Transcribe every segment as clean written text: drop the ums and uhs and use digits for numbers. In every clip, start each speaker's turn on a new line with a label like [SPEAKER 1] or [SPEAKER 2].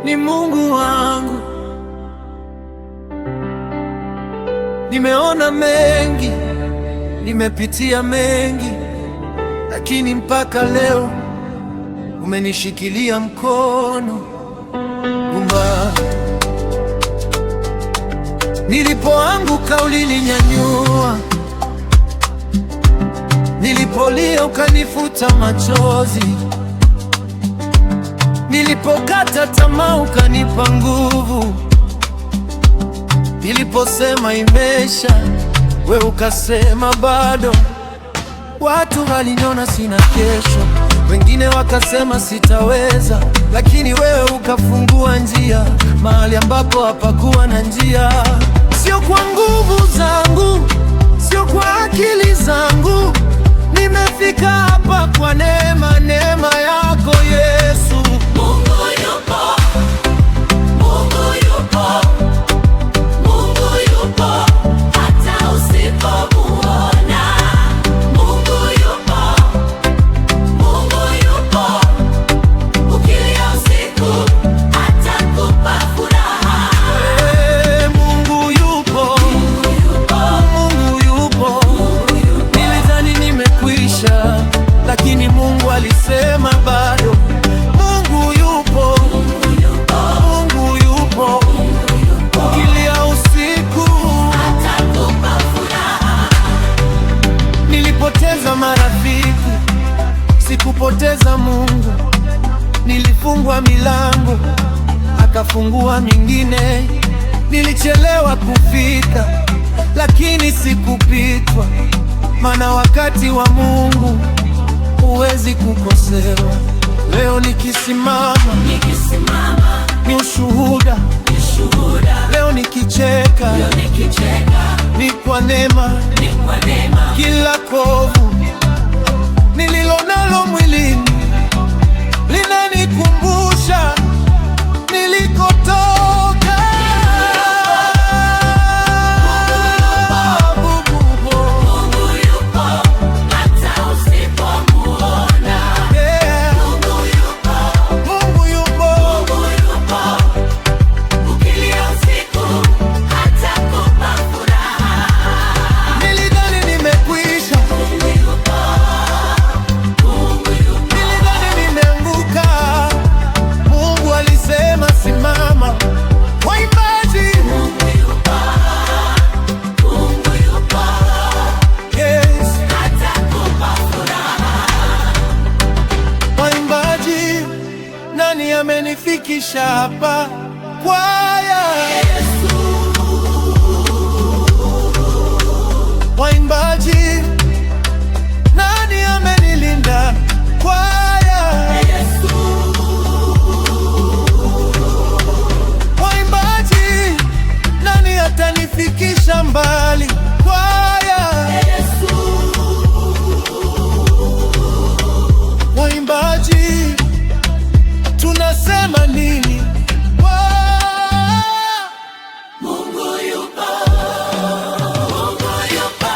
[SPEAKER 1] Ni Mungu wangu. Nimeona mengi, nimepitia mengi, lakini mpaka leo umenishikilia mkono gumba. Nilipoanguka ulininyanyua, nilipolia ukanifuta machozi, nilipokata tamaa ukanipa nguvu, niliposema imesha, we ukasema bado. Watu waliniona sina kesho, wengine wakasema sitaweza, lakini wewe ukafungua njia mahali ambapo hapakuwa na njia. Sio kwa nguvu zangu, sio kwa akili zangu, nimefika hapa kwa neema, neema yako Yesu.
[SPEAKER 2] Mungu yupo, Mungu yupo, Mungu yupo, hata usipomuona. Mungu yupo, Mungu yupo, ukilia usiku atakupa furaha.
[SPEAKER 1] Mungu yupo, Mungu yupo. Nilidhani nimekwisha, lakini Mungu alisema bado. Mungu yupo, Mungu yupo, ukilia usiku
[SPEAKER 2] Atakupa furaha.
[SPEAKER 1] Nilipoteza marafiki, sikupoteza Mungu. Nilifungwa milango, akafungua mingine. Nilichelewa kufika, lakini sikupitwa, maana wakati wa Mungu huwezi kukosewa. Leo nikisimama ni ushuhuda, leo nikicheka ni kwa neema. Kila kovu nililonalo mwilini linanikumbusha nilikotoka.
[SPEAKER 2] Mungu yupo, hata usipomuona. Mungu yupo,
[SPEAKER 1] Mungu yupo,
[SPEAKER 2] Mungu yupo, ukilia usiku atakupa furaha.
[SPEAKER 1] nilidhani nimekwisha,
[SPEAKER 2] Mungu yupo, Mungu yupo,
[SPEAKER 1] nilidhani nimeanguka. Mungu alisema simama. Waimbaji,
[SPEAKER 2] Mungu yupo, Mungu yupo,
[SPEAKER 1] yes.
[SPEAKER 2] atakupa furaha.
[SPEAKER 1] Waimbaji, nani amenifikisha hapa? Kwaya, waimbaji, nani amenilinda? Kwaya, waimbaji, nani atanifikisha mbali? Kwaya, waimbaji, tunasema nini?
[SPEAKER 2] Mungu yupo, Mungu yupo,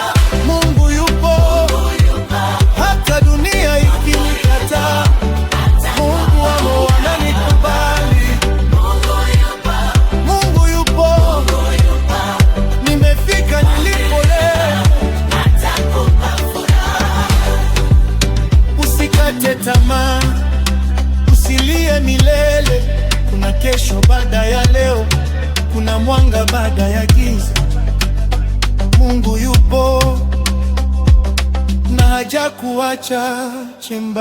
[SPEAKER 1] Mungu yupo, hata dunia ikinikataa, Mungu wao ananikubali. Mungu yupo, nimefika nilipo leo. Usikate tamaa, usilie milele. Kuna kesho baada ya leo, kuna mwanga baada ya giza. Mungu yupo na hajakuacha chemba.